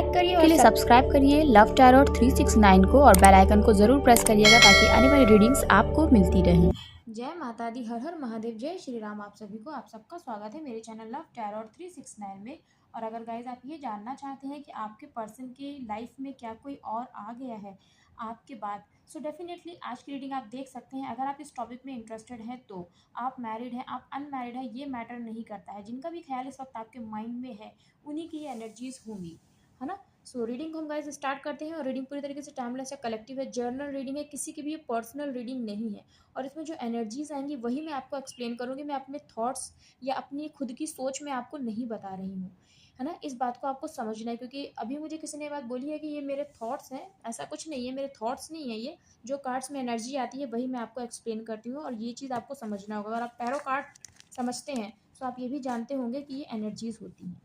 Like करिए और subscribe करिए लव टैरोट 369 को और बेल आइकन को ज़रूर प्रेस करिएगा ताकि आने वाली रीडिंग्स आपको मिलती रहें। जय माता दी, हर हर महादेव, जय श्री राम। आप सभी को, आप सबका स्वागत है मेरे चैनल लव टैरोट 369 में। और अगर गाइज आप ये जानना चाहते हैं कि आपके पर्सन के लाइफ में क्या कोई और आ गया है आपके बाद, सो डेफिनेटली आज की रीडिंग आप देख सकते हैं। अगर आप इस टॉपिक में इंटरेस्टेड हैं तो आप मैरिड हैं, आप अनमैरिड हैं, ये मैटर नहीं करता है। जिनका भी ख्याल इस वक्त आपके माइंड में है उन्हीं की ये एनर्जीज होंगी, है ना। सो रीडिंग को हम गाइस स्टार्ट करते हैं। और रीडिंग पूरी तरीके से टाइमलेस है, कलेक्टिव है, जर्नल रीडिंग है, किसी की भी ये पर्सनल रीडिंग नहीं है। और इसमें जो एनर्जीज आएंगी वही मैं आपको एक्सप्लेन करूंगी। मैं अपने थॉट्स या अपनी खुद की सोच में आपको नहीं बता रही हूँ, है ना। इस बात को आपको समझना है, क्योंकि अभी मुझे किसी ने बात बोली है कि ये मेरे थॉट्स हैं। ऐसा कुछ नहीं है, मेरे थॉट्स नहीं है ये। जो कार्ड्स में एनर्जी आती है वही मैं आपको एक्सप्लेन करती हूँ, और ये चीज़ आपको समझना होगा। अगर आप टैरो कार्ड समझते हैं तो आप ये भी जानते होंगे कि ये एनर्जीज होती हैं।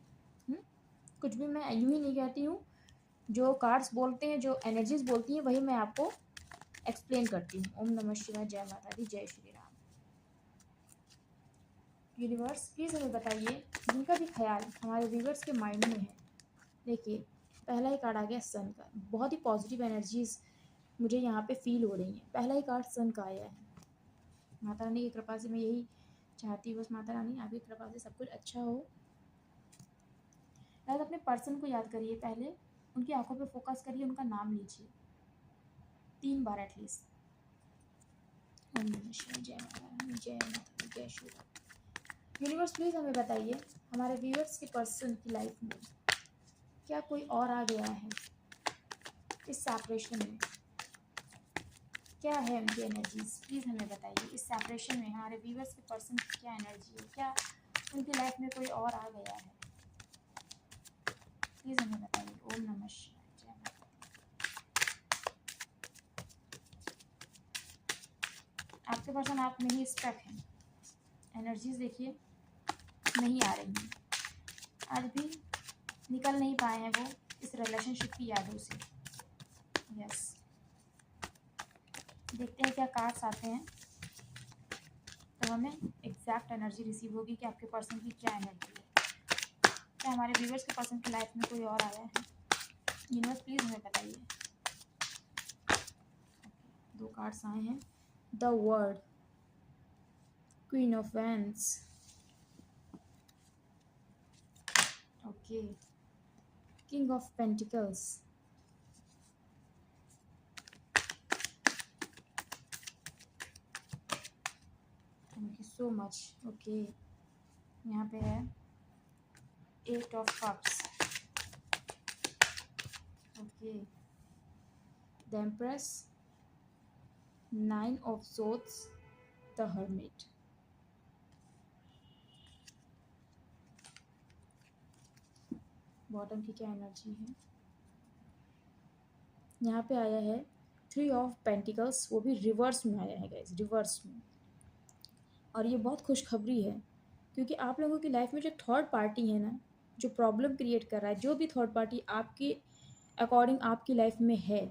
कुछ भी मैं यूँ ही नहीं कहती हूँ, जो कार्ड्स बोलते हैं, जो एनर्जीज बोलती हैं वही मैं आपको एक्सप्लेन करती हूँ। ओम नमः शिवाय, जय माता दी, जय श्री राम। यूनिवर्स प्लीज़ हमें बताइए जिनका भी ख्याल हमारे व्यूवर्स के माइंड में है। देखिए, पहला ही कार्ड आ गया सन का। बहुत ही पॉजिटिव एनर्जीज मुझे यहाँ पे फील हो रही हैं। पहला ही कार्ड सन का आया है। माता रानी की कृपा से मैं यही चाहती हूँ, बस माता रानी आपकी कृपा से सब कुछ अच्छा हो। पहले अपने पर्सन को याद करिए, पहले उनकी आंखों पे फोकस करिए, उनका नाम लीजिए 3 बार एटलीस्ट। ओम नमः शिवाय, जय माता रानी, जय माता दी, जय श्री राम। यूनिवर्स प्लीज़ हमें बताइए हमारे व्यूअर्स के पर्सन की लाइफ में क्या कोई और आ गया है इस सेपरेशन में। क्या है उनकी एनर्जीज, प्लीज़ हमें बताइए। इस सेपरेशन में हमारे व्यूअर्स के पर्सन की क्या एनर्जी है, क्या उनकी लाइफ में कोई और आ गया है, प्लीज़ हमें बताइए। ओम नमः शिवाय, जय माता दी। आपके पर्सन आप में ही स्टक हैं। एनर्जीज देखिए नहीं आ रही हैं, आज भी निकल नहीं पाए हैं वो इस रिलेशनशिप की यादों से। यस, देखते हैं क्या कार्ड्स आते हैं तो हमें एग्जैक्ट एनर्जी रिसीव होगी कि आपके पर्सन की क्या एनर्जी है। क्या हमारे व्यूवर्स के पर्सन की लाइफ में कोई और आया है? यूनिवर्स प्लीज़ हमें बताइए। दो कार्ड्स आए हैं, the world, queen of wands, okay, king of pentacles, thank you so much. Okay, यहाँ पे है 8 of cups, okay, the empress, 9 of swords, the hermit. Bottom की क्या एनर्जी है? यहाँ पे आया है 3 ऑफ पेंटिकल्स, वो भी रिवर्स में आया है गाइस, रिवर्स में। और ये बहुत खुशखबरी है, क्योंकि आप लोगों की लाइफ में जो थर्ड पार्टी है ना, जो प्रॉब्लम क्रिएट कर रहा है, जो भी थर्ड पार्टी आपके अकॉर्डिंग आपकी लाइफ में है,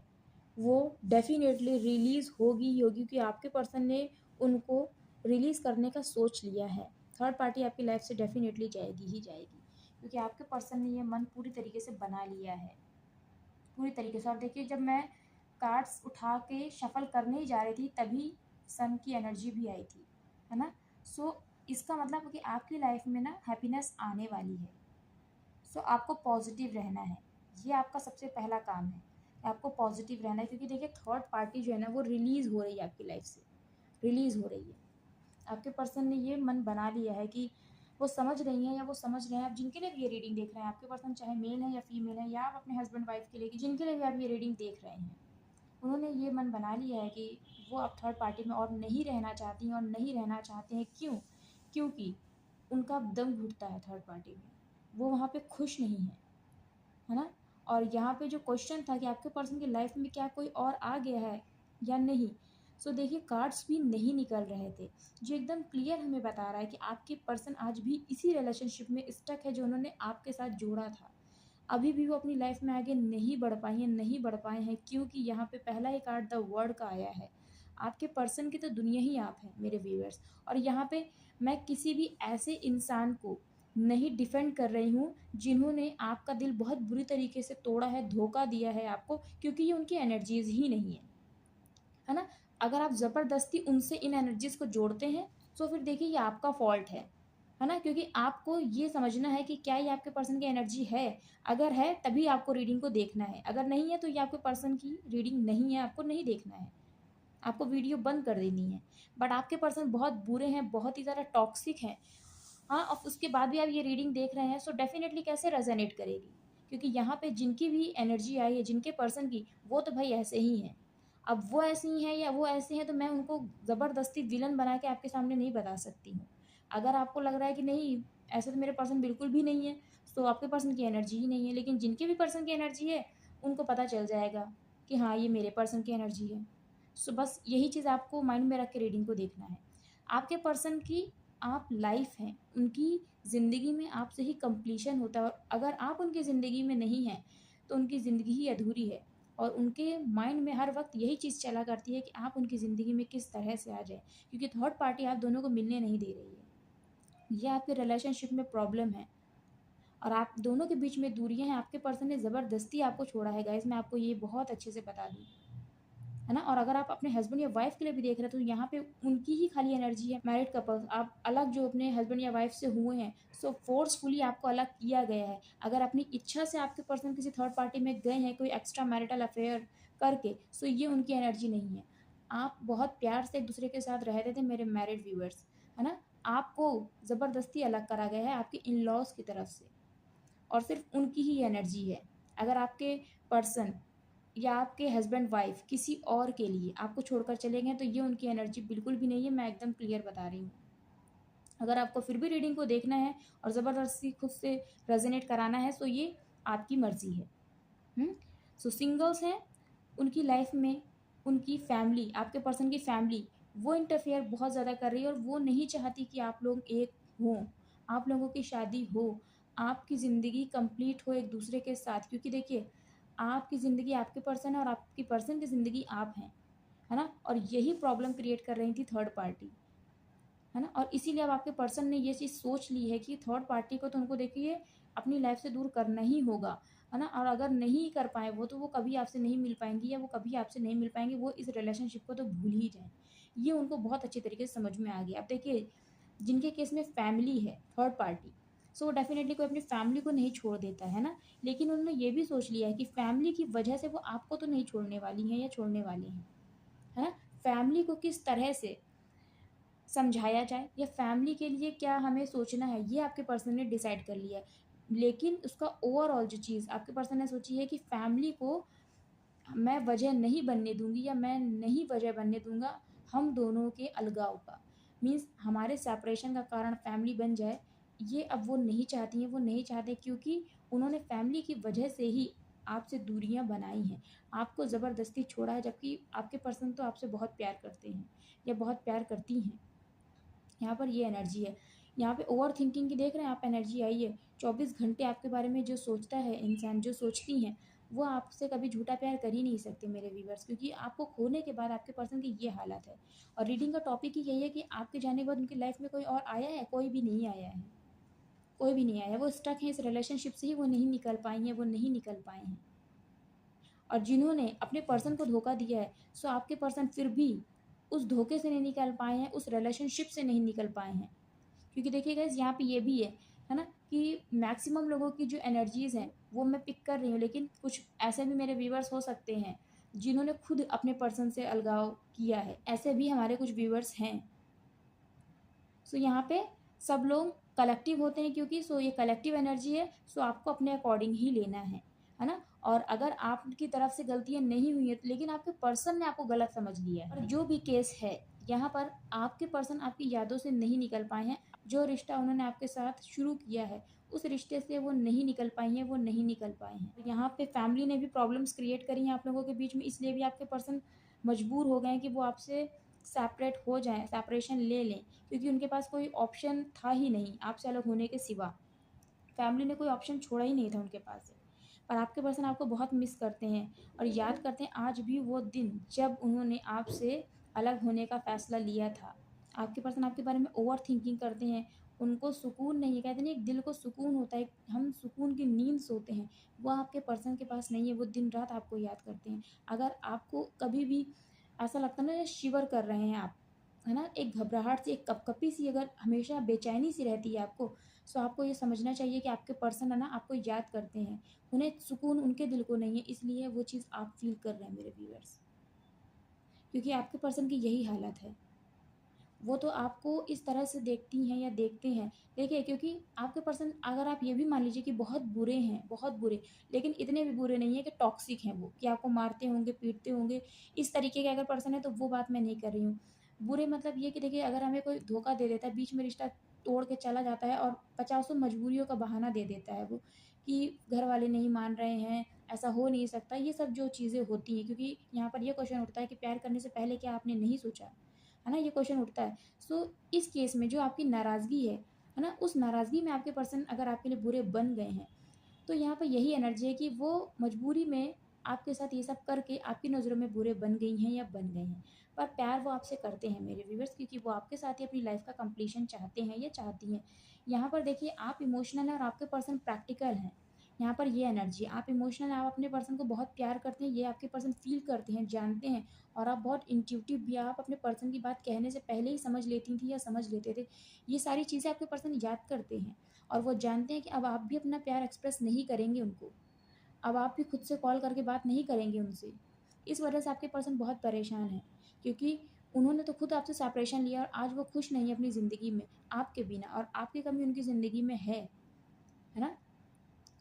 वो डेफिनेटली रिलीज़ होगी ही होगी, क्योंकि आपके पर्सन ने उनको रिलीज़ करने का सोच लिया है। थर्ड पार्टी आपकी लाइफ से डेफिनेटली जाएगी ही जाएगी, क्योंकि आपके पर्सन ने ये मन पूरी तरीके से बना लिया है, पूरी तरीके से। और देखिए, जब मैं कार्ड्स उठा के शफल करने ही जा रही थी तभी सन की एनर्जी भी आई थी, है ना। सो इसका मतलब कि आपकी लाइफ में ना हैप्पीनेस आने वाली है। सो आपको पॉजिटिव रहना है, ये आपका सबसे पहला काम है कि आपको पॉजिटिव रहना है। क्योंकि देखिए, थर्ड पार्टी जो है ना वो रिलीज़ हो रही है आपकी लाइफ से, रिलीज़ हो रही है। आपके पर्सन ने ये मन बना लिया है कि वो समझ रही हैं या वो समझ रहे हैं, आप जिनके लिए भी ये रीडिंग देख रहे हैं, आपके पर्सन चाहे मेल है या फीमेल है, या आप अपने हस्बैंड वाइफ के लिए, कि जिनके लिए भी आप ये रीडिंग देख रहे हैं, उन्होंने ये मन बना लिया है कि वो अब थर्ड पार्टी में और नहीं रहना चाहती हैं। और नहीं रहना चाहते हैं क्यों? क्योंकि उनका दम घुटता है थर्ड पार्टी में, वो वहाँ पे खुश नहीं है ना। और यहाँ पे जो क्वेश्चन था कि आपके पर्सन की लाइफ में क्या कोई और आ गया है या नहीं, सो देखिए कार्ड्स भी नहीं निकल रहे थे, जो एकदम क्लियर हमें बता रहा है कि आपके पर्सन आज भी इसी रिलेशनशिप में स्टक है जो उन्होंने आपके साथ जोड़ा था। अभी भी वो अपनी लाइफ में आगे नहीं बढ़ पाई हैं, नहीं बढ़ पाए हैं, क्योंकि यहाँ पे पहला ही कार्ड द वर्ड का आया है। आपके पर्सन की तो दुनिया ही आप हैं मेरे व्यूअर्स। और यहाँ पे मैं किसी भी ऐसे इंसान को नहीं डिफेंड कर रही हूँ, जिन्होंने आपका दिल बहुत बुरी तरीके से तोड़ा है, धोखा दिया है आपको, क्योंकि ये उनकी एनर्जीज़ ही नहीं है ना? अगर आप ज़बरदस्ती उनसे इन एनर्जीज़ को जोड़ते हैं, तो फिर देखिए ये आपका फ़ॉल्ट है ना? क्योंकि आपको ये समझना है कि क्या ये आपके पर्सन की एनर्जी है? अगर है तभी आपको रीडिंग को देखना है, अगर नहीं है तो ये आपके पर्सन की रीडिंग नहीं है, आपको नहीं देखना है। आपको वीडियो बंद कर देनी है। बट आपके पर्सन बहुत बुरे हैं, बहुत ही ज़्यादा टॉक्सिक हैं, हाँ, और उसके बाद भी आप ये रीडिंग देख रहे हैं, सो डेफ़िनेटली कैसे रेज़ोनेट करेगी? क्योंकि यहाँ पे जिनकी भी एनर्जी आई है, जिनके पर्सन की, वो तो भाई ऐसे ही हैं। अब वो ऐसी ही हैं या वो ऐसे हैं, तो मैं उनको ज़बरदस्ती विलन बना के आपके सामने नहीं बता सकती हूँ। अगर आपको लग रहा है कि नहीं, ऐसे तो मेरे पर्सन बिल्कुल भी नहीं है, तो आपके पर्सन की एनर्जी ही नहीं है। लेकिन जिनके भी पर्सन की एनर्जी है, उनको पता चल जाएगा कि हाँ, ये मेरे पर्सन की एनर्जी है। सो बस यही चीज़ आपको माइंड में रख के रीडिंग को देखना है। आपके पर्सन की आप लाइफ हैं, उनकी ज़िंदगी में आपसे ही कंप्लीशन होता है, और अगर आप उनकी ज़िंदगी में नहीं हैं, तो उनकी ज़िंदगी ही अधूरी है। और उनके माइंड में हर वक़्त यही चीज़ चला करती है कि आप उनकी ज़िंदगी में किस तरह से आ जाएँ, क्योंकि थर्ड पार्टी आप दोनों को मिलने नहीं दे रही है। ये आपके रिलेशनशिप में प्रॉब्लम है और आप दोनों के बीच में दूरियाँ हैं, आपके पर्सन ने ज़बरदस्ती आपको छोड़ा है गाइज़, मैं आपको ये बहुत अच्छे से बता दूँ। है ना? और अगर आप अपने हस्बैंड या वाइफ के लिए भी देख रहे हैं, तो यहाँ पे उनकी ही खाली एनर्जी है। मैरिड कपल्स आप अलग जो अपने हस्बैंड या वाइफ से हुए हैं, सो फोर्सफुली आपको अलग किया गया है। अगर अपनी इच्छा से आपके पर्सन किसी थर्ड पार्टी में गए हैं, कोई एक्स्ट्रा मैरिटल अफेयर करके, सो ये उनकी एनर्जी नहीं है। आप बहुत प्यार से एक दूसरे के साथ रहते थे मेरे मैरिड व्यूअर्स, है ना? आपको ज़बरदस्ती अलग करा गया है आपके इन-लॉज़ की तरफ से, और सिर्फ़ उनकी ही एनर्जी है। अगर आपके पर्सन या आपके हस्बैंड वाइफ किसी और के लिए आपको छोड़कर चले गए, तो ये उनकी एनर्जी बिल्कुल भी नहीं है, मैं एकदम क्लियर बता रही हूँ। अगर आपको फिर भी रीडिंग को देखना है और ज़बरदस्ती खुद से रेजोनेट कराना है, तो ये आपकी मर्ज़ी है। हुँ? सो सिंगल्स हैं, उनकी लाइफ में उनकी फैमिली, आपके पर्सन की फैमिली, वो इंटरफेयर बहुत ज़्यादा कर रही है और वो नहीं चाहती कि आप लोग एक हों, आप लोगों की शादी हो, आपकी ज़िंदगी कंप्लीट हो एक-दूसरे के साथ, क्योंकि देखिए, आपकी ज़िंदगी आपके पर्सन है और आपकी पर्सन की ज़िंदगी आप हैं, है ना? और यही प्रॉब्लम क्रिएट कर रही थी थर्ड पार्टी। है ना? और इसीलिए अब आपके पर्सन ने ये चीज़ सोच ली है कि थर्ड पार्टी को तो उनको देखिए अपनी लाइफ से दूर करना ही होगा, है ना? और अगर नहीं कर पाएँ वो, तो वो कभी आपसे नहीं मिल पाएँगी या वो कभी आपसे नहीं मिल पाएँगे, वो इस रिलेशनशिप को तो भूल ही जाएँ। ये उनको बहुत अच्छे तरीके से समझ में आ गया। अब देखिए, जिनके केस में फैमिली है, थर्ड पार्टी, सो डेफ़िनेटली कोई अपनी फैमिली को नहीं छोड़ देता है ना? लेकिन उन्होंने ये भी सोच लिया है कि फैमिली की वजह से वो आपको तो नहीं छोड़ने वाली हैं या छोड़ने वाले हैं, है ना? फैमिली को किस तरह से समझाया जाए या फैमिली के लिए क्या हमें सोचना है, ये आपके पर्सन ने डिसाइड कर लिया है। लेकिन उसका ओवरऑल जो चीज़ आपके पर्सन ने सोची है कि फैमिली को मैं वजह नहीं बनने दूँगी या मैं नहीं वजह बनने दूँगा हम दोनों के अलगाव का। मीन्स हमारे सेपरेशन का कारण फैमिली बन जाए, ये अब वो नहीं चाहती हैं, वो नहीं चाहते, क्योंकि उन्होंने फैमिली की वजह से ही आपसे दूरियाँ बनाई हैं। आपको ज़बरदस्ती छोड़ा है, जबकि आपके पर्सन तो आपसे बहुत प्यार करते हैं या बहुत प्यार करती हैं। यहाँ पर ये एनर्जी है। यहाँ पे ओवरथिंकिंग की देख रहे हैं आप, एनर्जी आई है। 24 घंटे आपके बारे में जो सोचता है इंसान, जो सोचती हैं, वो आपसे कभी झूठा प्यार कर ही नहीं सकते मेरे व्यूअर्स, क्योंकि आपको खोने के बाद आपके पर्सन की ये हालत है। और रीडिंग का टॉपिक ही यही है कि आपके जाने के बाद उनकी लाइफ में कोई और आया है? कोई भी नहीं आया है। कोई भी नहीं आया है। वो स्टक हैं इस रिलेशनशिप से ही, वो नहीं निकल पाई हैं, वो नहीं निकल पाए हैं। और जिन्होंने अपने पर्सन को धोखा दिया है, सो आपके पर्सन फिर भी उस धोखे से नहीं निकल पाए हैं, उस रिलेशनशिप से नहीं निकल पाए हैं। क्योंकि देखिए गाइस, यहाँ पे ये भी है ना, कि मैक्सिमम लोगों की जो एनर्जीज़ हैं वो मैं पिक कर रही हूँ, लेकिन कुछ ऐसे भी मेरे व्यूअर्स हो सकते हैं जिन्होंने खुद अपने पर्सन से अलगाव किया है, ऐसे भी हमारे कुछ व्यूअर्स हैं। सो यहाँ पे सब लोग कलेक्टिव होते हैं, क्योंकि सो ये कलेक्टिव एनर्जी है, सो आपको अपने अकॉर्डिंग ही लेना है ना? और अगर आपकी तरफ से गलतियाँ नहीं हुई हैं, लेकिन आपके पर्सन ने आपको गलत समझ लिया है, और जो भी केस है, यहाँ पर आपके पर्सन आपकी यादों से नहीं निकल पाए हैं। जो रिश्ता उन्होंने आपके साथ शुरू किया है, उस रिश्ते से वो नहीं निकल पाई हैं, वो नहीं निकल पाए हैं। यहाँ पे फैमिली ने भी प्रॉब्लम्स क्रिएट करी हैं आप लोगों के बीच में, इसलिए भी आपके पर्सन मजबूर हो गए हैं कि वो आपसे सेपरेट हो जाएँ, सेपरेशन ले लें, क्योंकि उनके पास कोई ऑप्शन था ही नहीं आपसे अलग होने के सिवा। फैमिली ने कोई ऑप्शन छोड़ा ही नहीं था उनके पास से। पर आपके पर्सन आपको बहुत मिस करते हैं और याद करते हैं आज भी वो दिन जब उन्होंने आपसे अलग होने का फ़ैसला लिया था। आपके पर्सन आपके बारे में ओवरथिंकिंग करते हैं, उनको सुकून नहीं है, कहते नहीं एक दिल को सुकून होता है, हम सुकून की नींद सोते हैं, वो आपके पर्सन के पास नहीं है, वो दिन रात आपको याद करते हैं। अगर आपको कभी भी ऐसा लगता है ना जैसे शिवर कर रहे हैं आप, है ना, एक घबराहट सी, एक कपकपी सी अगर हमेशा बेचैनी सी रहती है आपको, सो आपको ये समझना चाहिए कि आपके पर्सन है ना आपको याद करते हैं, उन्हें सुकून उनके दिल को नहीं है, इसलिए वो चीज़ आप फील कर रहे हैं मेरे व्यूअर्स, क्योंकि आपके पर्सन की यही हालत है। वो तो आपको इस तरह से देखती हैं या देखते हैं। देखिए, क्योंकि आपके पर्सन, अगर आप ये भी मान लीजिए कि बहुत बुरे हैं, बहुत बुरे, लेकिन इतने भी बुरे नहीं हैं कि टॉक्सिक हैं वो, कि आपको मारते होंगे, पीटते होंगे, इस तरीके के अगर पर्सन है तो वो बात मैं नहीं कर रही हूँ। बुरे मतलब ये कि देखिए, अगर हमें कोई धोखा दे देता है, बीच में रिश्ता तोड़ के चला जाता है और पचासों मजबूरियों का बहाना दे देता है वो, कि घर वाले नहीं मान रहे हैं, ऐसा हो नहीं सकता, ये सब जो चीज़ें होती हैं, क्योंकि यहाँ पर ये क्वेश्चन उठता है कि प्यार करने से पहले क्या आपने नहीं सोचा? है ना? ये क्वेश्चन उठता है। सो इस केस में जो आपकी नाराज़गी है ना? उस नाराज़गी में आपके पर्सन अगर आपके लिए बुरे बन गए हैं, तो यहाँ पे यही एनर्जी है कि वो मजबूरी में आपके साथ ये सब करके आपकी नज़रों में बुरे बन गई हैं या बन गए हैं। पर प्यार वो आपसे करते हैं मेरे व्यूअर्स, क्योंकि वो आपके साथ ही अपनी लाइफ़ का कंप्लीशन चाहते हैं या चाहती हैं। यहाँ पर देखिए, आप इमोशनल हैं और आपके पर्सन प्रैक्टिकल हैं। यहाँ पर ये एनर्जी है, आप इमोशनल हैं, आप अपने पर्सन को बहुत प्यार करते हैं, ये आपके पर्सन फ़ील करते हैं, जानते हैं, और आप बहुत इंट्यूटिव भी, आप अपने पर्सन की बात कहने से पहले ही समझ लेती थी या समझ लेते थे। ये सारी चीज़ें आपके पर्सन याद करते हैं, और वो जानते हैं कि अब आप भी अपना प्यार एक्सप्रेस नहीं करेंगे उनको। अब आप भी खुद से कॉल करके बात नहीं करेंगे उनसे। इस वजह से आपके पर्सन बहुत परेशान हैं, क्योंकि उन्होंने तो खुद आपसे सेपरेशन लिया और आज वो खुश नहीं है अपनी ज़िंदगी में आपके बिना, और आपकी कमी उनकी ज़िंदगी में है ना?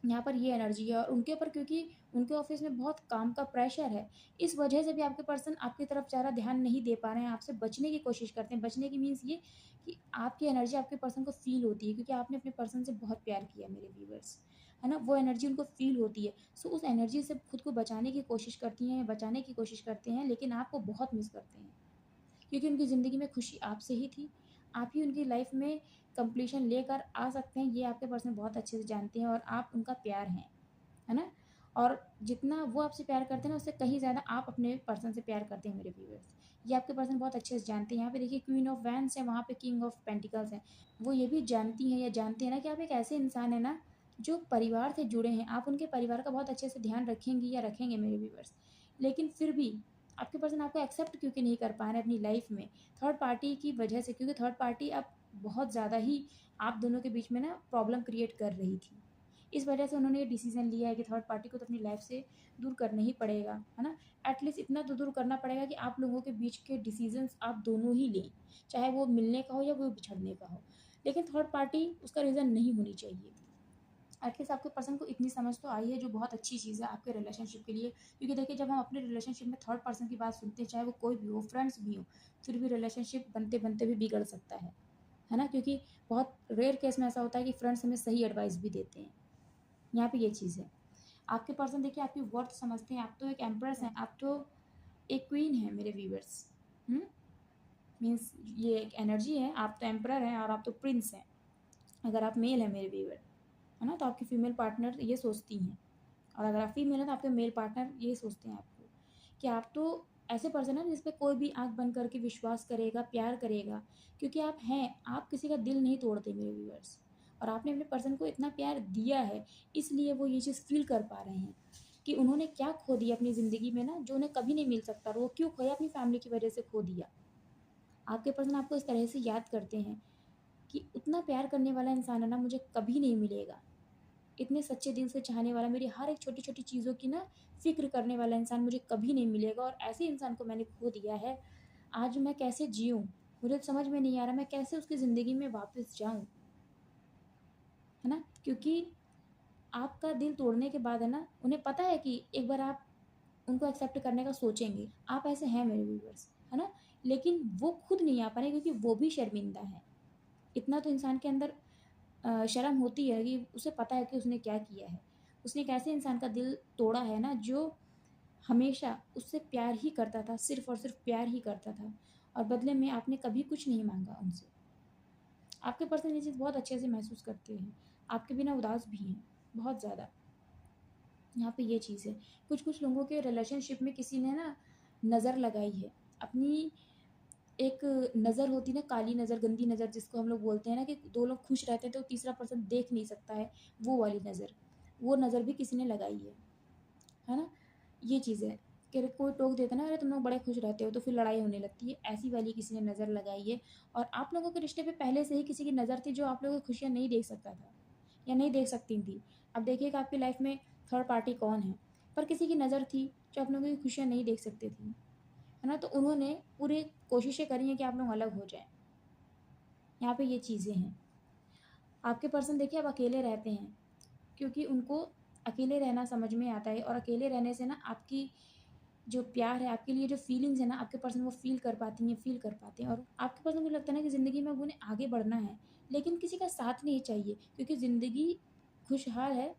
यहाँ पर ये एनर्जी है, और उनके ऊपर, क्योंकि उनके ऑफिस में बहुत काम का प्रेशर है, इस वजह से भी आपके पर्सन आपकी तरफ ज़्यादा ध्यान नहीं दे पा रहे हैं, आपसे बचने की कोशिश करते हैं। बचने की मीन्स ये कि आपकी एनर्जी आपके पर्सन को फ़ील होती है, क्योंकि आपने अपने पर्सन से बहुत प्यार किया मेरे व्यूअर्स, है ना? वो एनर्जी उनको फ़ील होती है। सो उस एनर्जी से खुद को बचाने की कोशिश करती हैं या बचाने की कोशिश करते हैं, लेकिन आपको बहुत मिस करते हैं। क्योंकि उनकी ज़िंदगी में खुशी आपसे ही थी। आप ही उनकी लाइफ़ में कंप्लीशन लेकर आ सकते हैं, ये आपके पर्सन बहुत अच्छे से जानते हैं, और आप उनका प्यार हैं, है ना? और जितना वो आपसे प्यार करते हैं ना, उससे कहीं ज़्यादा आप अपने पर्सन से प्यार करते हैं मेरे व्यूअर्स। ये आपके पर्सन बहुत अच्छे से जानते हैं। यहाँ पे देखिए, क्वीन ऑफ वैंड्स है, वहाँ पे किंग ऑफ पेंटिकल्स है। वो ये भी जानती हैं या जानते हैं ना कि आप एक ऐसे इंसान हैं ना, जो परिवार से जुड़े हैं। आप उनके परिवार का बहुत अच्छे से ध्यान रखेंगी या रखेंगे मेरे व्यूअर्स। लेकिन फिर भी आपके पर्सन आपको एक्सेप्ट क्योंकि नहीं कर पा रहे हैं अपनी लाइफ में, थर्ड पार्टी की वजह से, क्योंकि थर्ड पार्टी अब बहुत ज़्यादा ही आप दोनों के बीच में ना प्रॉब्लम क्रिएट कर रही थी। इस वजह से उन्होंने ये डिसीज़न लिया है कि थर्ड पार्टी को तो अपनी लाइफ से दूर करना ही पड़ेगा, है ना? एटलीस्ट इतना तो दूर करना पड़ेगा कि आप लोगों के बीच के डिसीजंस आप दोनों ही लें, चाहे वो मिलने का हो या वो बिछड़ने का हो। लेकिन थर्ड पार्टी उसका रीज़न नहीं होनी चाहिए। एटलीस्ट आपके पर्सन को इतनी समझ तो आई है, जो बहुत अच्छी चीज़ है आपके रिलेशनशिप के लिए। क्योंकि देखिए, जब हम अपने रिलेशनशिप में थर्ड पर्सन की बात सुनते हैं, चाहे वो कोई भी हो, फ्रेंड्स भी हो, फिर भी रिलेशनशिप बनते बनते भी बिगड़ सकता है ना? क्योंकि बहुत रेयर केस में ऐसा होता है कि फ्रेंड्स हमें सही एडवाइस भी देते हैं। यहाँ पे ये चीज़ है। आपके पर्सन देखिए आपकी वर्थ समझते हैं, आप तो एक एम्प्रेस हैं, आप तो एक क्वीन हैं मेरे व्यूअर्स। हुँ? मीन्स ये एक एनर्जी है, आप तो एम्परर हैं और आप तो प्रिंस हैं, अगर आप मेल हैं मेरे व्यूअर, है ना? तो आपकी फीमेल पार्टनर ये सोचती हैं, और अगर आप फीमेल हैं तो आपके मेल पार्टनर ये सोचते हैं आपको, कि आप तो ऐसे पर्सन हैं जिस पे कोई भी आँख बंद करके विश्वास करेगा, प्यार करेगा, क्योंकि आप हैं, आप किसी का दिल नहीं तोड़ते मेरे व्यूअर्स, और आपने अपने पर्सन को इतना प्यार दिया है, इसलिए वो ये चीज़ फ़ील कर पा रहे हैं कि उन्होंने क्या खो दिया अपनी ज़िंदगी में ना, जो उन्हें कभी नहीं मिल सकता, और वो क्यों खोया? अपनी फैमिली की वजह से खो दिया। आपके पर्सन आपको इस तरह से याद करते हैं कि उतना प्यार करने वाला इंसान है ना, मुझे कभी नहीं मिलेगा। इतने सच्चे दिल से चाहने वाला, मेरी हर एक छोटी-छोटी चीज़ों की ना फ़िक्र करने वाला इंसान मुझे कभी नहीं मिलेगा, और ऐसे इंसान को मैंने खो दिया है। आज मैं कैसे जिऊँ? मुझे तो समझ में नहीं आ रहा मैं कैसे उसकी ज़िंदगी में वापस जाऊँ, है ना? क्योंकि आपका दिल तोड़ने के बाद है ना, उन्हें पता है कि एक बार आप उनको एक्सेप्ट करने का सोचेंगे। आप ऐसे हैं मेरे व्यूअर्स, है ना? लेकिन वो खुद नहीं आ पा रहे, क्योंकि वो भी शर्मिंदा हैं। इतना तो इंसान के अंदर शर्म होती है कि उसे पता है कि उसने क्या किया है। उसने एक ऐसे इंसान का दिल तोड़ा है ना, जो हमेशा उससे प्यार ही करता था, सिर्फ़ और सिर्फ़ प्यार ही करता था, और बदले में आपने कभी कुछ नहीं माँगा उनसे। आपके पर्सन ये चीज़ बहुत अच्छे से महसूस करते हैं, आपके बिना उदास भी हैं, बहुत ज़्यादा। यहाँ पे ये चीज़ है। कुछ-कुछ लोगों के रिलेशनशिप में किसी ने ना नज़र लगाई है, अपनी एक नज़र होती है ना, काली नज़र, गंदी नज़र जिसको हम लोग बोलते हैं ना, कि दो लोग खुश रहते हैं तो तीसरा पर्सन देख नहीं सकता है, वो वाली नज़र, वो नज़र भी किसी ने लगाई है ना? ये चीज़ है कि अरे कोई टोक देता है ना, अरे तुम लोग बड़े खुश रहते हो, तो फिर लड़ाई होने लगती है, ऐसी वाली किसी ने नज़र लगाई है। और आप लोगों के रिश्ते पे पहले से ही किसी की नज़र थी जो आप लोगों की खुशियाँ नहीं देख सकता था या नहीं देख सकती थी। अब देखिएगा आपकी लाइफ में थर्ड पार्टी कौन है, पर किसी की नज़र थी जो आप लोगों की खुशियाँ नहीं देख सकते थी, है ना? तो उन्होंने पूरी कोशिशें करी हैं कि आप लोग अलग हो जाएँ। यहाँ पे ये चीज़ें हैं। आपके पर्सन देखिए अब अकेले रहते हैं, क्योंकि उनको अकेले रहना समझ में आता है, और अकेले रहने से ना आपकी जो प्यार है, आपके लिए जो फीलिंग्स है ना, आपके पर्सन वो फ़ील कर पाती हैं, फ़ील कर पाते हैं। और आपके पर्सन को लगता है ना कि ज़िंदगी में अब उन्हें आगे बढ़ना है, लेकिन किसी का साथ नहीं चाहिए, क्योंकि ज़िंदगी खुशहाल है,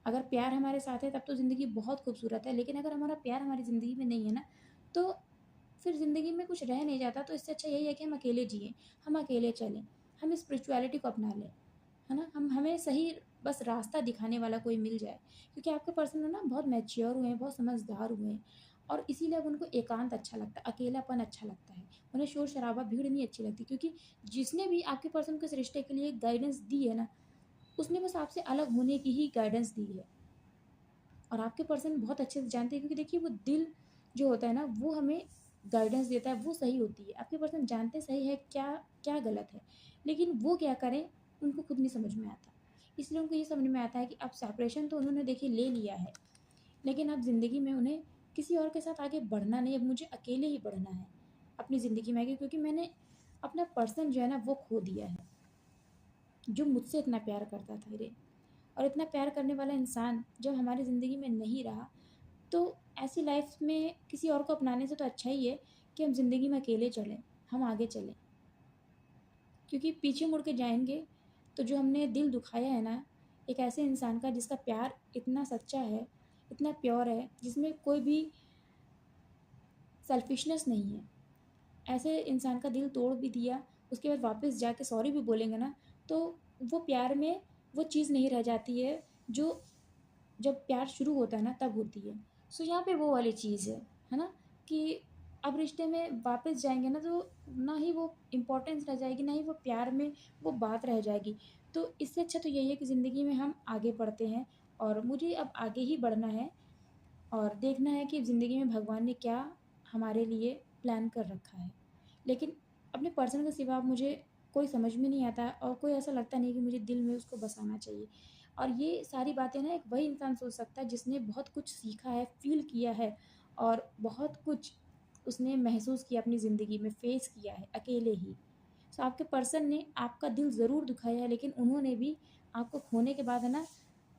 अगर प्यार हमारे साथ है तब तो ज़िंदगी बहुत खूबसूरत है, लेकिन अगर हमारा प्यार हमारी ज़िंदगी में नहीं है ना, तो फिर ज़िंदगी में कुछ रह नहीं जाता। तो इससे अच्छा यही है कि हम अकेले जिएँ, हम अकेले चलें, हम स्पिरिचुअलिटी को अपना लें, है ना? हमें सही बस रास्ता दिखाने वाला कोई मिल जाए, क्योंकि आपके पर्सन ना बहुत मैच्योर हुए हैं, बहुत समझदार हुए हैं, और इसीलिए अब उनको एकांत अच्छा लगता है, अकेलापन अच्छा लगता है। उन्हें शोर-शराबा, भीड़ नहीं अच्छी लगती, क्योंकि जिसने भी आपके पर्सन को इस रिश्ते के लिए गाइडेंस दी है ना, उसने बस आपसे अलग होने की ही गाइडेंस दी है। और आपके पर्सन बहुत अच्छे से जानते हैं, क्योंकि देखिए वो दिल जो होता है ना, वो हमें गाइडेंस देता है, वो सही होती है। आपके पर्सन जानते सही है क्या क्या गलत है, लेकिन वो क्या करें उनको खुद नहीं समझ में आता। इसलिए उनको ये समझ में आता है कि अब सेपरेशन तो उन्होंने देखिए ले लिया है, लेकिन अब ज़िंदगी में उन्हें किसी और के साथ आगे बढ़ना नहीं, अब मुझे अकेले ही बढ़ना है अपनी ज़िंदगी में आगे, क्योंकि मैंने अपना पर्सन जो है ना वो खो दिया है, जो मुझसे इतना प्यार करता था। रे और इतना प्यार करने वाला इंसान जब हमारी ज़िंदगी में नहीं रहा, तो ऐसी लाइफ में किसी और को अपनाने से तो अच्छा ही है कि हम ज़िंदगी में अकेले चलें, हम आगे चलें। क्योंकि पीछे मुड़ के जाएँगे तो जो हमने दिल दुखाया है ना, एक ऐसे इंसान का जिसका प्यार इतना सच्चा है, इतना प्योर है, जिसमें कोई भी सेल्फिशनेस नहीं है, ऐसे इंसान का दिल तोड़ भी दिया, उसके बाद वापस जाके सॉरी भी बोलेंगे ना, तो वो प्यार में वो चीज़ नहीं रह जाती है जो जब प्यार शुरू होता है ना तब होती है। सो यहाँ पे वो वाली चीज़ है ना? कि अब रिश्ते में वापस जाएँगे ना, तो ना ही वो इम्पोर्टेंस रह जाएगी, ना ही वो प्यार में वो बात रह जाएगी। तो इससे अच्छा तो यही है कि ज़िंदगी में हम आगे बढ़ते हैं, और मुझे अब आगे ही बढ़ना है, और देखना है कि ज़िंदगी में भगवान ने क्या हमारे लिए प्लान कर रखा है। लेकिन अपने पर्सन के सिवा अब मुझे कोई समझ में नहीं आता, और कोई ऐसा लगता नहीं कि मुझे दिल में उसको बसाना चाहिए। और ये सारी बातें ना एक वही इंसान सोच सकता है जिसने बहुत कुछ सीखा है, फ़ील किया है, और बहुत कुछ उसने महसूस किया अपनी ज़िंदगी में, फ़ेस किया है अकेले ही। सो आपके पर्सन ने आपका दिल ज़रूर दुखाया है, लेकिन उन्होंने भी आपको खोने के बाद है ना,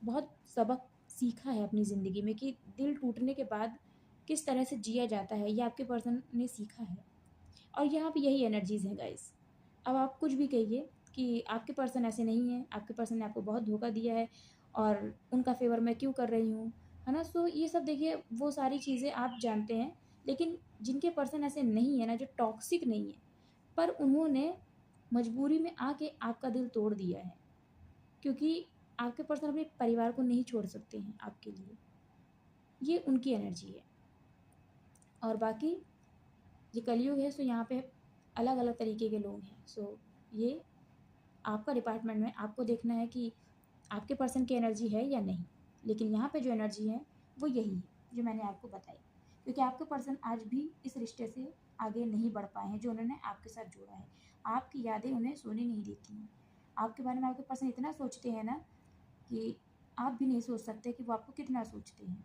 बहुत सबक सीखा है अपनी ज़िंदगी में, कि दिल टूटने के बाद किस तरह से जिया जाता है, ये आपके पर्सन ने सीखा है। और यहाँ पे यही एनर्जीज़ हैं गाइस। अब आप कुछ भी कहिए कि आपके पर्सन ऐसे नहीं हैं, आपके पर्सन ने आपको बहुत धोखा दिया है, और उनका फ़ेवर मैं क्यों कर रही हूँ, है ना? सो ये सब देखिए वो सारी चीज़ें आप जानते हैं, लेकिन जिनके पर्सन ऐसे नहीं है ना, जो टॉक्सिक नहीं है, पर उन्होंने मजबूरी में आके आपका दिल तोड़ दिया है, क्योंकि आपके पर्सन अपने परिवार को नहीं छोड़ सकते हैं आपके लिए। ये उनकी एनर्जी है। और बाकी ये कलयुग है, सो यहाँ पे अलग-अलग तरीके के लोग हैं। सो ये आपका डिपार्टमेंट में आपको देखना है कि आपके पर्सन की एनर्जी है या नहीं। लेकिन यहाँ पे जो एनर्जी है वो यही है जो मैंने आपको बताई। क्योंकि आपके पर्सन आज भी इस रिश्ते से आगे नहीं बढ़ पाए हैं जो उन्होंने आपके साथ जोड़ा है। आपकी यादें उन्हें सोने नहीं देती हैं। आपके बारे में आपके पर्सन इतना सोचते हैं ना कि आप भी नहीं सोच सकते कि वो आपको कितना सोचते हैं।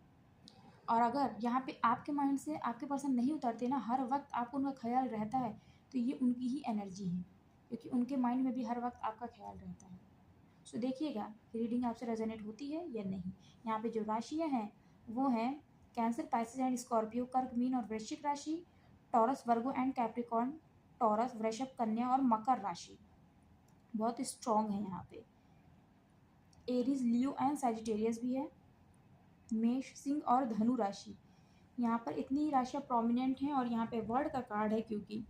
और अगर यहाँ पे आपके माइंड से आपके पर्सन नहीं उतरते ना, हर वक़्त आपको उनका ख़्याल रहता है, तो ये उनकी ही एनर्जी है, क्योंकि उनके माइंड में भी हर वक़्त आपका ख़्याल रहता है। सो देखिएगा कि रीडिंग आपसे रेजोनेट होती है या नहीं। यहाँ पे जो राशियाँ हैं वो हैं कैंसर, पाइसेस एंड स्कॉर्पियो, कर्क, मीन और वृश्चिक राशि, taurus, Virgo and Capricorn, taurus, वृषभ, कन्या और मकर राशि बहुत स्ट्रॉन्ग है यहाँ पे। एरीज, लियो एंड सैजिटेरियस भी है। मेष, सिंह और धनु राशि, यहाँ पर इतनी राशियाँ प्रोमिनेंट हैं, और यहाँ पे वर्ड का कार्ड है, क्योंकि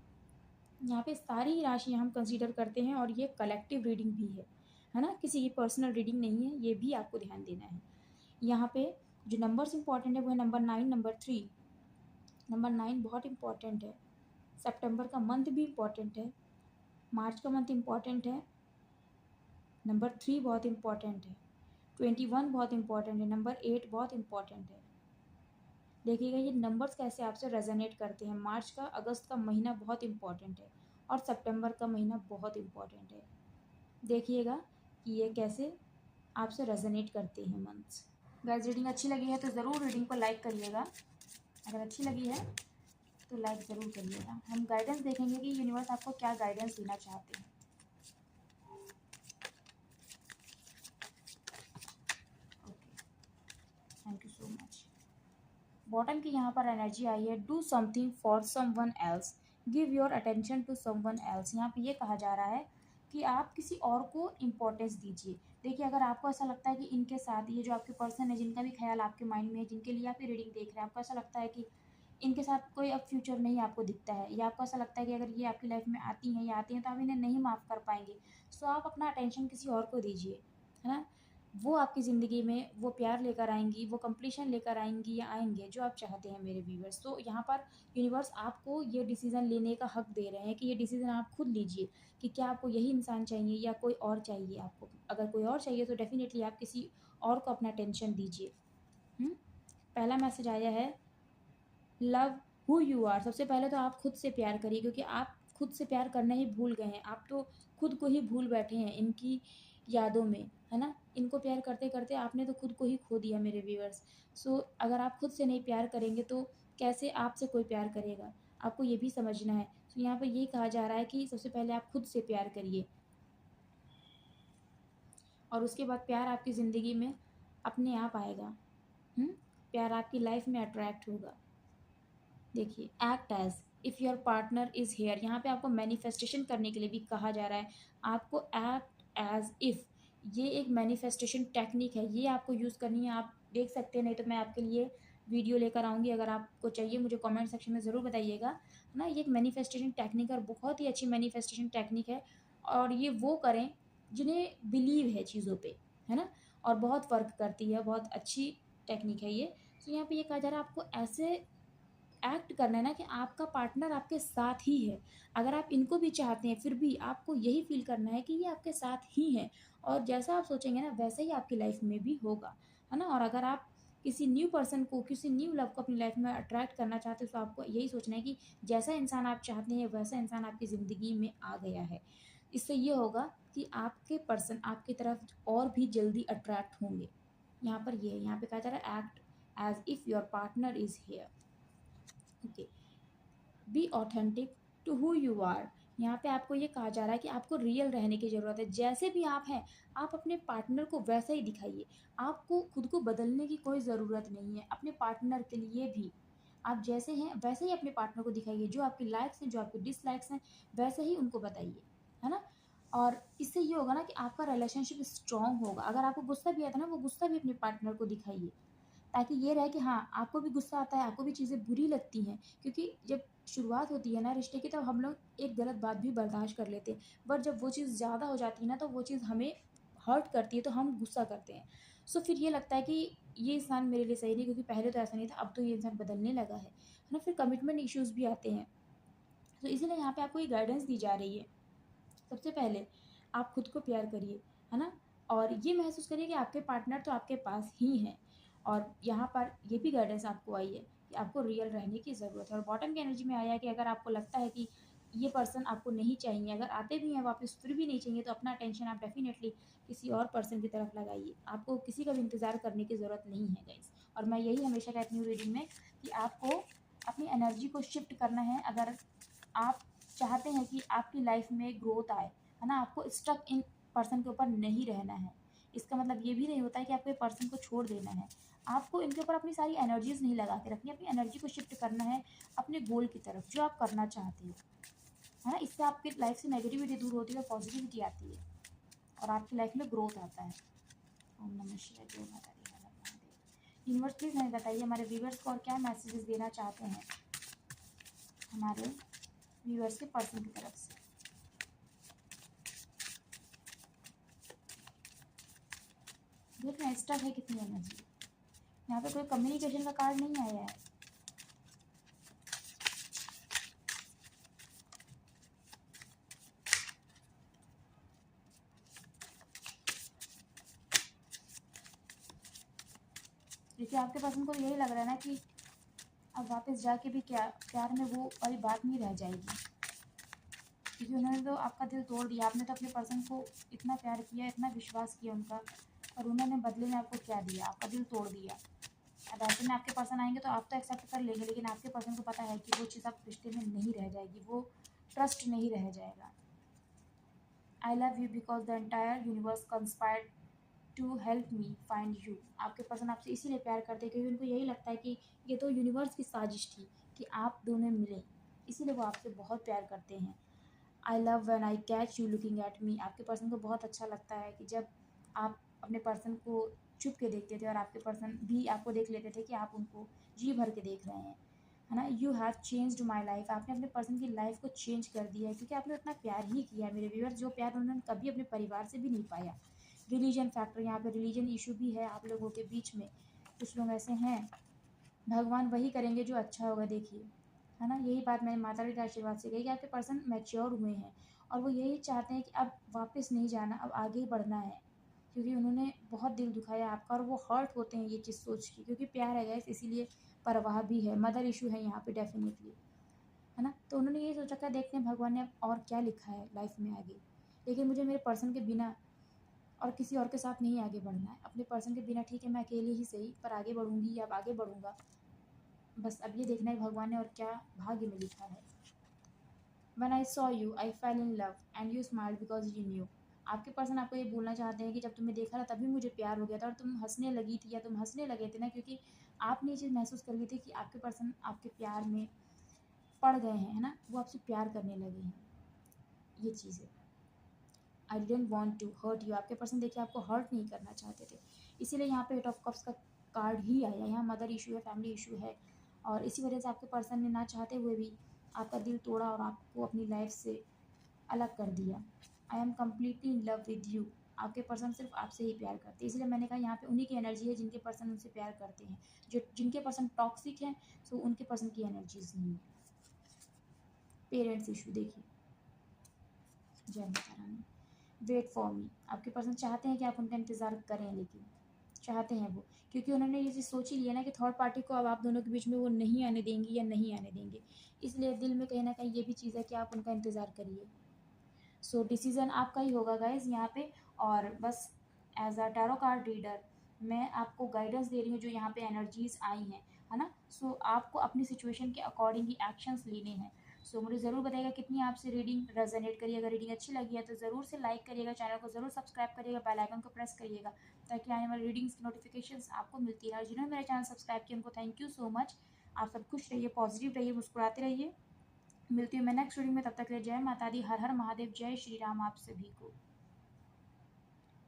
यहाँ पे सारी राशियाँ हम कंसीडर करते हैं, और ये कलेक्टिव रीडिंग भी है ना? किसी की पर्सनल रीडिंग नहीं है, ये भी आपको ध्यान देना है। यहाँ पे जो नंबर्स इंपॉर्टेंट है वो है नंबर 9, नंबर 3। नंबर 9 बहुत इंपॉर्टेंट है। सितंबर का मंथ भी इम्पॉर्टेंट है, मार्च का मंथ इम्पॉर्टेंट है, नंबर 3 बहुत इम्पॉर्टेंट है, 21 बहुत इम्पॉर्टेंट है, नंबर 8 बहुत इम्पॉर्टेंट है। देखिएगा ये नंबर्स कैसे आपसे रेजोनेट करते हैं। मार्च का, अगस्त का महीना बहुत इम्पॉर्टेंट है और सितंबर का महीना बहुत इम्पॉर्टेंट है। देखिएगा कि ये कैसे आपसे रेजोनेट करते हैं मंथ्स। गाइस रीडिंग अच्छी लगी है तो ज़रूर रीडिंग को लाइक करिएगा। अगर अच्छी लगी है तो लाइक ज़रूर करिएगा। हम गाइडेंस देखेंगे कि यूनिवर्स आपको क्या गाइडेंस देना चाहते हैं। Okay, thank you so much. Bottom की यहाँ पर एनर्जी आई है, do something for someone else, give your attention to someone else. यहाँ पे ये कहा जा रहा है कि आप किसी और को इम्पोर्टेंस दीजिए। देखिए अगर आपको ऐसा लगता है कि इनके साथ, ये जो आपके पर्सन है जिनका भी ख्याल आपके माइंड में है, जिनके लिए आप ये रीडिंग देख रहे हैं, आपको ऐसा लगता है कि इनके साथ कोई अब फ्यूचर नहीं आपको दिखता है, या आपको ऐसा लगता है कि अगर ये आपकी लाइफ में आती हैं या आती हैं तो आप इन्हें नहीं माफ़ कर पाएंगे, सो आप अपना अटेंशन किसी और को दीजिए, है ना। वो आपकी ज़िंदगी में वो प्यार लेकर आएंगी, वो कंप्लीशन लेकर आएंगी या आएंगे जो आप चाहते हैं मेरे व्यूवर्स। तो यहाँ पर यूनिवर्स आपको ये डिसीज़न लेने का हक दे रहे हैं कि ये डिसीज़न आप खुद लीजिए कि क्या आपको यही इंसान चाहिए या कोई और चाहिए आपको। अगर कोई और चाहिए तो डेफिनेटली आप किसी और को अपना टेंशन दीजिए। पहला मैसेज आया है, लव हु यू आर। सबसे पहले तो आप खुद से प्यार करिए, क्योंकि आप खुद से प्यार करना ही भूल गए हैं। आप तो खुद को ही भूल बैठे हैं इनकी यादों में, है ना। इनको प्यार करते करते आपने तो खुद को ही खो दिया मेरे व्यूअर्स। सो अगर आप खुद से नहीं प्यार करेंगे तो कैसे आपसे कोई प्यार करेगा, आपको ये भी समझना है। तो यहाँ पर ये कहा जा रहा है कि सबसे पहले आप खुद से प्यार करिए और उसके बाद प्यार आपकी ज़िंदगी में अपने आप आएगा। प्यार आपकी लाइफ में अट्रैक्ट होगा। देखिए, act as if your partner is here. यहाँ पे आपको मैनिफेस्टेशन करने के लिए भी कहा जा रहा है। आपको एक्ट एज इफ़, ये एक मैनिफेस्टेशन टेक्निक है, ये आपको यूज़ करनी है। आप देख सकते हैं, नहीं तो मैं आपके लिए वीडियो लेकर आऊँगी। अगर आपको चाहिए मुझे कमेंट सेक्शन में ज़रूर बताइएगा, है ना। ये एक मैनिफेस्टेशन टेक्निक है और बहुत ही अच्छी मैनिफेस्टेशन टेक्निक है। और ये वो करें जिन्हें बिलीव है चीज़ों पे, है ना, और बहुत वर्क करती है, बहुत अच्छी टेक्निक है ये। तो यहाँ पे ये कहा जा रहा है आपको ऐसे एक्ट करना है ना कि आपका पार्टनर आपके साथ ही है। अगर आप इनको भी चाहते हैं फिर भी आपको यही फील करना है कि ये आपके साथ ही हैं, और जैसा आप सोचेंगे ना वैसा ही आपकी लाइफ में भी होगा, है ना। और अगर आप किसी न्यू पर्सन को, किसी न्यू लव को अपनी लाइफ में अट्रैक्ट करना चाहते हो तो आपको यही सोचना है कि जैसा इंसान आप चाहते हैं वैसा इंसान आपकी ज़िंदगी में आ गया है। इससे ये होगा कि आपके पर्सन आपकी तरफ और भी जल्दी अट्रैक्ट होंगे। यहाँ पर ये है, यहाँ पे कहा जा रहा है act as if your partner is here. Okay, be authentic to who you are. यहाँ पे आपको ये कहा जा रहा है कि आपको रियल रहने की ज़रूरत है। जैसे भी आप हैं, आप अपने पार्टनर को वैसा ही दिखाइए। आपको खुद को बदलने की कोई ज़रूरत नहीं है। अपने पार्टनर के लिए भी आप जैसे हैं वैसे ही अपने पार्टनर को दिखाइए। जो आपकी लाइक्स हैं, जो आपकी डिसलाइक्स हैं, वैसे ही उनको बताइए, है ना। और इससे ये होगा ना कि आपका रिलेशनशिप स्ट्रॉन्ग होगा। अगर आपको गुस्सा भी आता है ना, वो गुस्सा भी अपने पार्टनर को दिखाइए, ताकि ये रहे कि हाँ, आपको भी गुस्सा आता है, आपको भी चीज़ें बुरी लगती हैं। क्योंकि जब शुरुआत होती है ना रिश्ते की, तब हम लोग एक गलत बात भी बर्दाश्त कर लेते हैं, बट जब वो चीज़ ज़्यादा हो जाती है ना तो वो चीज़ हमें हर्ट करती है, तो हम गुस्सा करते हैं। सो फिर ये लगता है कि ये इंसान मेरे लिए सही नहीं, क्योंकि पहले तो ऐसा नहीं था, अब तो ये इंसान बदलने लगा है ना। फिर कमिटमेंट इश्यूज़ भी आते हैं। तो इसीलिए यहाँ पे आपको ये गाइडेंस दी जा रही है। सबसे पहले आप खुद को प्यार करिए, है ना। और ये महसूस करिए कि आपके पार्टनर तो आपके पास ही हैं। और यहाँ पर ये भी गाइडेंस आपको आई है कि आपको रियल रहने की ज़रूरत है। और बॉटम की एनर्जी में आया है कि अगर आपको लगता है कि ये पर्सन आपको नहीं चाहिए, अगर आते भी हैं वापस फिर भी नहीं चाहिए, तो अपना अटेंशन आप डेफिनेटली किसी और पर्सन की तरफ लगाइए। आपको किसी का भी इंतज़ार करने की ज़रूरत नहीं है गाइस। और मैं यही हमेशा कहती हूँ रीडिंग में कि आपको अपनी एनर्जी को शिफ्ट करना है। अगर आप चाहते हैं कि आपकी लाइफ में ग्रोथ आए, है ना, आपको स्टक इन पर्सन के ऊपर नहीं रहना है। इसका मतलब ये भी नहीं होता है कि आपको पर्सन को छोड़ देना है। आपको इनके ऊपर अपनी सारी एनर्जीज नहीं लगा के रखनी, अपनी एनर्जी को शिफ्ट करना है अपने गोल की तरफ जो आप करना चाहते हो, है ना। इससे आपकी लाइफ से नेगेटिविटी दूर होती है और पॉजिटिविटी आती है और आपकी लाइफ में ग्रोथ आता है। ओम नमः शिवाय, जय माता दी, हर हर महादेव। यूनिवर्स प्लीज़ हमें बताइए हमारे व्यूवर्स को और क्या मैसेजेस देना चाहते हैं हमारे व्यूवर्स के पर्सन की तरफ से। देखना स्टक है कितनी एनर्जी। यहाँ पे कोई कम्युनिकेशन का कार्ड नहीं आया है। क्योंकि आपके पर्सन को यही लग रहा है ना कि अब वापस जाके भी क्या प्यार में वो वाली बात नहीं रह जाएगी, क्योंकि उन्होंने तो आपका दिल तोड़ दिया। आपने तो अपने पर्सन को इतना प्यार किया, इतना विश्वास किया उनका, और उन्होंने बदले में आपको क्या दिया? आपका दिल तोड़ दिया। अब ऐसे में आपके पर्सन आएंगे तो आप तो एक्सेप्ट कर लेंगे, लेकिन आपके पर्सन को पता है कि वो चीज़ आप रिश्ते में नहीं रह जाएगी, वो ट्रस्ट नहीं रह जाएगा। I love you because the entire universe conspired to help me find you. आपके पर्सन आपसे इसीलिए प्यार करते हैं क्योंकि उनको यही लगता है कि ये तो यूनिवर्स की साजिश थी कि आप दोनों मिले, इसीलिए वो आपसे बहुत प्यार करते हैं। I love when I catch you looking at me. आपके पर्सन को बहुत अच्छा लगता है कि जब आप अपने पर्सन को छुप के देखते थे और आपके पर्सन भी आपको देख लेते थे कि आप उनको जी भर के देख रहे हैं, है ना। You have changed my life. आपने अपने पर्सन की लाइफ को चेंज कर दिया है, क्योंकि आपने उतना प्यार ही किया है मेरे व्यूअर्स, जो प्यार उन्होंने कभी अपने परिवार से भी नहीं पाया। रिलीजन फैक्टर, यहाँ पे रिलीजन इशू भी है आप लोगों के बीच में। कुछ लोग ऐसे हैं, भगवान वही करेंगे जो अच्छा होगा, देखिए, है ना। यही बात मैंने माता रानी के आशीर्वाद से कही कि आपके पर्सन मैच्योर हुए हैं और वो यही चाहते हैं कि अब वापस नहीं जाना, अब आगे ही बढ़ना है, क्योंकि उन्होंने बहुत दिल दुखाया आपका और वो हर्ट होते हैं ये चीज़ सोच के, क्योंकि प्यार है गैस, इसीलिए परवाह भी है। मदर इशू है यहाँ पे डेफिनेटली, है ना। तो उन्होंने यही सोचा, देखते हैं भगवान ने अब और क्या लिखा है लाइफ में आगे, लेकिन मुझे मेरे पर्सन के बिना और किसी और के साथ नहीं आगे बढ़ना है। अपने पर्सन के बिना ठीक है, मैं अकेले ही सही पर आगे बढ़ूंगी या आगे बढ़ूंगा, बस अब ये देखना है भगवान ने और क्या भाग्य में लिखा है। When I saw you, I fell in love and you smiled because you knew। आपके पर्सन आपको ये बोलना चाहते हैं कि जब तुम्हें देखा था तभी मुझे प्यार हो गया था और तुम हंसने लगी थी या तुम हंसने लगे थे ना, क्योंकि आपने ये चीज़ महसूस कर ली थी कि आपके पर्सन आपके प्यार में पड़ गए हैं, है ना, वो आपसे प्यार करने लगे हैं। ये चीज़ है। I didn't want to hurt you. आपके पर्सन देखिए आपको हर्ट नहीं करना चाहते थे, इसीलिए यहाँ पे 8 ऑफ कप्स का कार्ड ही आया। यहाँ मदर इशू है, फैमिली इशू है, और इसी वजह से आपके पर्सन ने ना चाहते हुए भी आपका दिल तोड़ा और आपको अपनी लाइफ से अलग कर दिया। I am completely in love with you. आपके पर्सन सिर्फ आपसे ही प्यार करते हैं, इसलिए मैंने कहा यहाँ पे उन्हीं की एनर्जी है जिनके पर्सन उनसे प्यार करते हैं। जो जिनके पर्सन टॉक्सिक हैं, सो उनके पर्सन की एनर्जीज नहीं है। पेरेंट्स इशू देखिए, जय Mata Rani. Wait for me. आपके पर्सन चाहते हैं कि आप उनका इंतज़ार करें, लेकिन चाहते हैं वो, क्योंकि उन्होंने ये चीज़ सोच ही लिया ना कि थर्ड पार्टी को अब आप दोनों के बीच में वो नहीं आने देंगी या नहीं आने देंगे, इसलिए दिल में कहीं ना कहीं ये भी चीज़ है कि आप उनका इंतज़ार करिए। सो डिसीज़न आपका ही होगा गाइज यहाँ पे। और बस as a tarot card reader मैं आपको गाइडेंस दे रही हूँ जो यहाँ पे एनर्जीज आई हैं, है ना। सो आपको अपनी सिचुएशन के अकॉर्डिंग ही एक्शंस लेने हैं। सो मुझे ज़रूर बताइएगा कितनी आपसे रीडिंग रेजोनेट करिए। अगर रीडिंग अच्छी लगी है तो ज़रूर से लाइक करिएगा, चैनल को ज़रूर सब्सक्राइब करिएगा, बेल आइकन को प्रेस करिएगा ताकि आने वाली रीडिंग्स की नोटिफिकेशंस आपको मिलती रहे। और जिन्होंने मेरा चैनल सब्सक्राइब किया उनको थैंक यू सो मच। आप सब खुश रहिए, पॉजिटिव रहिए, मुस्कुराते रहिए। मिलती हूँ मैं नेक्स्ट वीडियो में, तब तक के लिए जय माता दी, हर हर महादेव, जय श्री राम आप सभी को।